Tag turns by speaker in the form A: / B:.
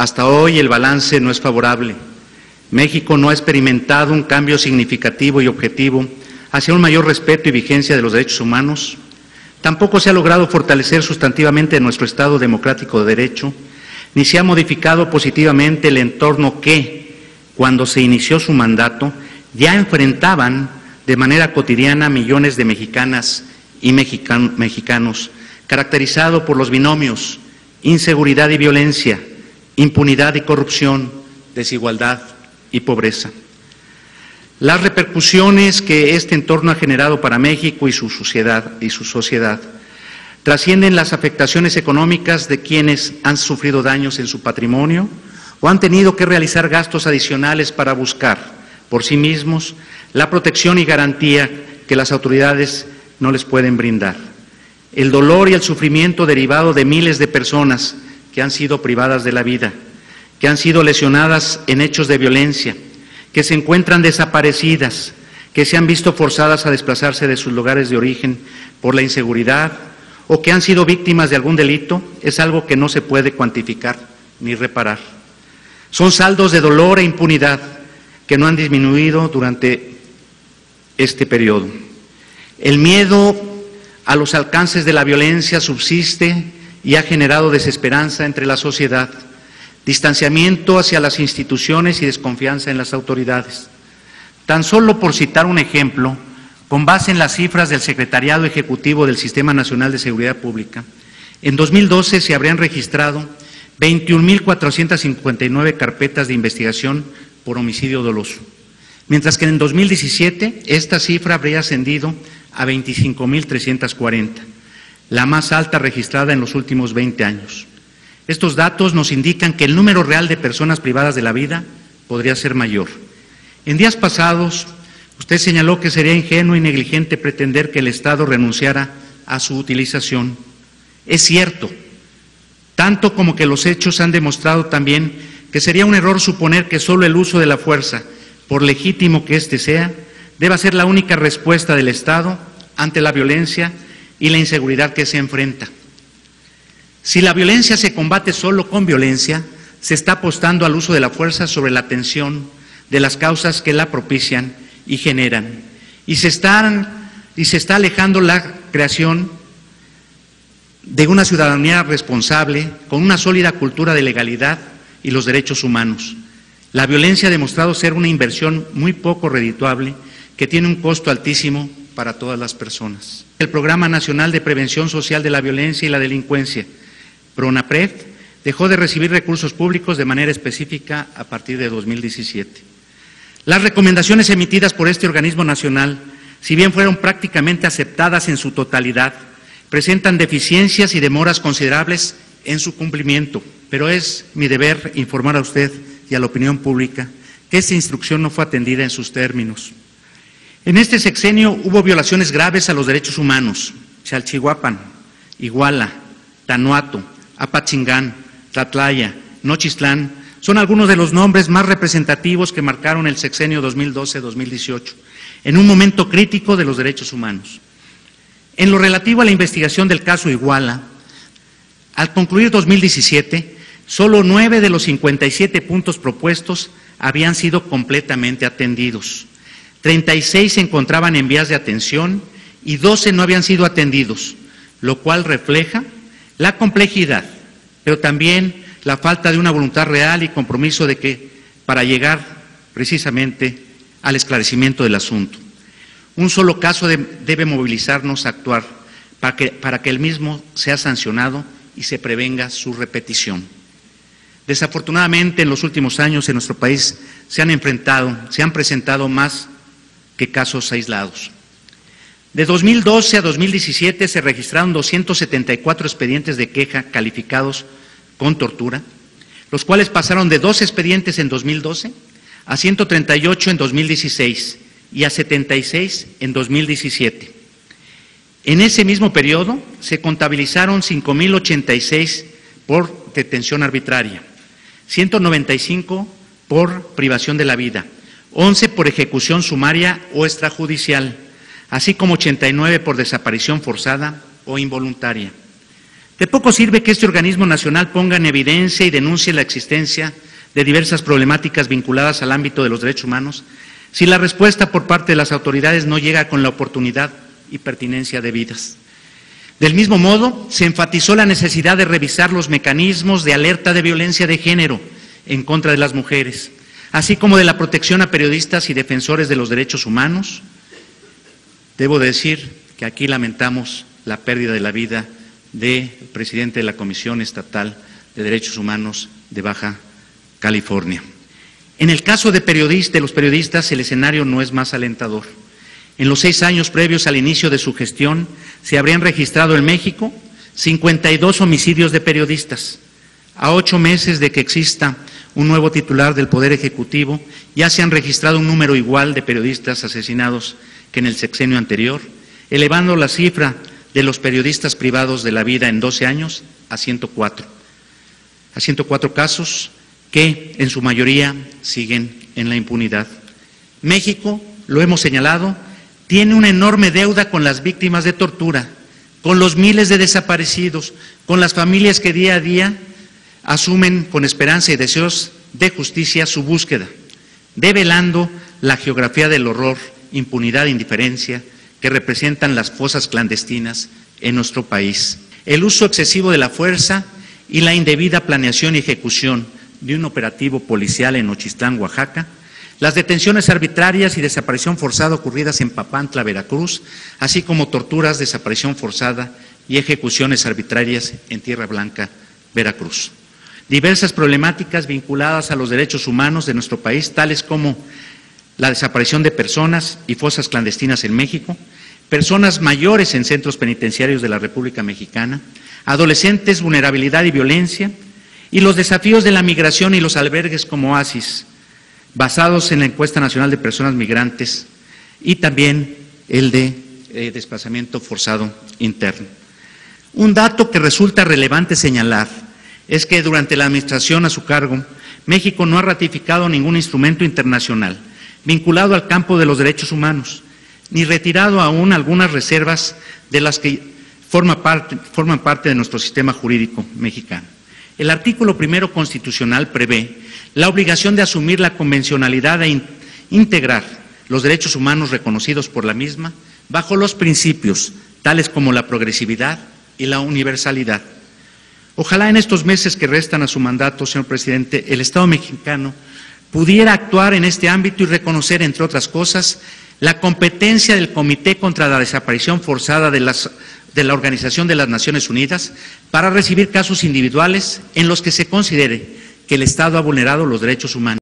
A: Hasta hoy el balance no es favorable. México no ha experimentado un cambio significativo y objetivo hacia un mayor respeto y vigencia de los derechos humanos. Tampoco se ha logrado fortalecer sustantivamente nuestro Estado democrático de derecho, ni se ha modificado positivamente el entorno que, cuando se inició su mandato, ya enfrentaban de manera cotidiana millones de mexicanas y mexicanos, caracterizado por los binomios inseguridad y violencia, impunidad y corrupción, desigualdad y pobreza. Las repercusiones que este entorno ha generado para México y su sociedad trascienden las afectaciones económicas de quienes han sufrido daños en su patrimonio o han tenido que realizar gastos adicionales para buscar por sí mismos la protección y garantía que las autoridades no les pueden brindar. El dolor y el sufrimiento derivado de miles de personas que han sido privadas de la vida, que han sido lesionadas en hechos de violencia, que se encuentran desaparecidas, que se han visto forzadas a desplazarse de sus lugares de origen por la inseguridad o que han sido víctimas de algún delito, es algo que no se puede cuantificar ni reparar. Son saldos de dolor e impunidad que no han disminuido durante este periodo. El miedo a los alcances de la violencia subsiste y ha generado desesperanza entre la sociedad, distanciamiento hacia las instituciones y desconfianza en las autoridades. Tan solo por citar un ejemplo, con base en las cifras del Secretariado Ejecutivo del Sistema Nacional de Seguridad Pública, en 2012 se habrían registrado 21.459 carpetas de investigación por homicidio doloso, mientras que en 2017 esta cifra habría ascendido a 25.340, la más alta registrada en los últimos 20 años. Estos datos nos indican que el número real de personas privadas de la vida podría ser mayor. En días pasados, usted señaló que sería ingenuo y negligente pretender que el Estado renunciara a su utilización. Es cierto, tanto como que los hechos han demostrado también que sería un error suponer que solo el uso de la fuerza, por legítimo que éste sea, deba ser la única respuesta del Estado ante la violencia y la inseguridad que se enfrenta. Si la violencia se combate solo con violencia, se está apostando al uso de la fuerza sobre la atención de las causas que la propician y generan, y se está alejando la creación de una ciudadanía responsable con una sólida cultura de legalidad y los derechos humanos. La violencia ha demostrado ser una inversión muy poco redituable que tiene un costo altísimo para todas las personas. El Programa Nacional de Prevención Social de la Violencia y la Delincuencia, PRONAPRED, dejó de recibir recursos públicos de manera específica a partir de 2017. Las recomendaciones emitidas por este organismo nacional, si bien fueron prácticamente aceptadas en su totalidad, presentan deficiencias y demoras considerables en su cumplimiento, pero es mi deber informar a usted y a la opinión pública que esta instrucción no fue atendida en sus términos. En este sexenio hubo violaciones graves a los derechos humanos: Chalchihuapan, Iguala, Tanuato, Apatzingán, Tlatlaya, Nochistlán, son algunos de los nombres más representativos que marcaron el sexenio 2012-2018, en un momento crítico de los derechos humanos. En lo relativo a la investigación del caso Iguala, al concluir 2017, solo 9 de los 57 puntos propuestos habían sido completamente atendidos. 36 se encontraban en vías de atención y 12 no habían sido atendidos, lo cual refleja la complejidad, pero también la falta de una voluntad real y compromiso para llegar precisamente al esclarecimiento del asunto. Un solo caso debe movilizarnos a actuar para que el mismo sea sancionado y se prevenga su repetición. Desafortunadamente, en los últimos años en nuestro país se han presentado más que casos aislados. De 2012 a 2017 se registraron 274 expedientes de queja calificados con tortura, los cuales pasaron de 2 expedientes en 2012 a 138 en 2016 y a 76 en 2017. En ese mismo periodo se contabilizaron 5.086 por detención arbitraria, 195 por privación de la vida, 11 por ejecución sumaria o extrajudicial, así como 89 por desaparición forzada o involuntaria. De poco sirve que este organismo nacional ponga en evidencia y denuncie la existencia de diversas problemáticas vinculadas al ámbito de los derechos humanos si la respuesta por parte de las autoridades no llega con la oportunidad y pertinencia debidas. Del mismo modo, se enfatizó la necesidad de revisar los mecanismos de alerta de violencia de género en contra de las mujeres, así como de la protección a periodistas y defensores de los derechos humanos. Debo decir que aquí lamentamos la pérdida de la vida del presidente de la Comisión Estatal de Derechos Humanos de Baja California. En el caso de los periodistas, el escenario no es más alentador. En los 6 años previos al inicio de su gestión, se habrían registrado en México 52 homicidios de periodistas. A 8 meses de que exista un nuevo titular del Poder Ejecutivo, ya se han registrado un número igual de periodistas asesinados que en el sexenio anterior, elevando la cifra de los periodistas privados de la vida en 12 años a 104. A 104 casos que en su mayoría siguen en la impunidad. México, lo hemos señalado, tiene una enorme deuda con las víctimas de tortura, con los miles de desaparecidos, con las familias que día a día asumen con esperanza y deseos de justicia su búsqueda, develando la geografía del horror, impunidad e indiferencia que representan las fosas clandestinas en nuestro país. El uso excesivo de la fuerza y la indebida planeación y ejecución de un operativo policial en Nochistlán, Oaxaca, las detenciones arbitrarias y desaparición forzada ocurridas en Papantla, Veracruz, así como torturas, desaparición forzada y ejecuciones arbitrarias en Tierra Blanca, Veracruz. Diversas problemáticas vinculadas a los derechos humanos de nuestro país, tales como la desaparición de personas y fosas clandestinas en México, personas mayores en centros penitenciarios de la República Mexicana, adolescentes, vulnerabilidad y violencia, y los desafíos de la migración y los albergues como oasis, basados en la Encuesta Nacional de Personas Migrantes, y también el de desplazamiento forzado interno. Un dato que resulta relevante señalar es que durante la administración a su cargo, México no ha ratificado ningún instrumento internacional vinculado al campo de los derechos humanos, ni retirado aún algunas reservas de las que forman parte de nuestro sistema jurídico mexicano. El artículo 1 constitucional prevé la obligación de asumir la convencionalidad e integrar los derechos humanos reconocidos por la misma bajo los principios tales como la progresividad y la universalidad. Ojalá en estos meses que restan a su mandato, señor presidente, el Estado mexicano pudiera actuar en este ámbito y reconocer, entre otras cosas, la competencia del Comité contra la Desaparición Forzada de la Organización de las Naciones Unidas para recibir casos individuales en los que se considere que el Estado ha vulnerado los derechos humanos.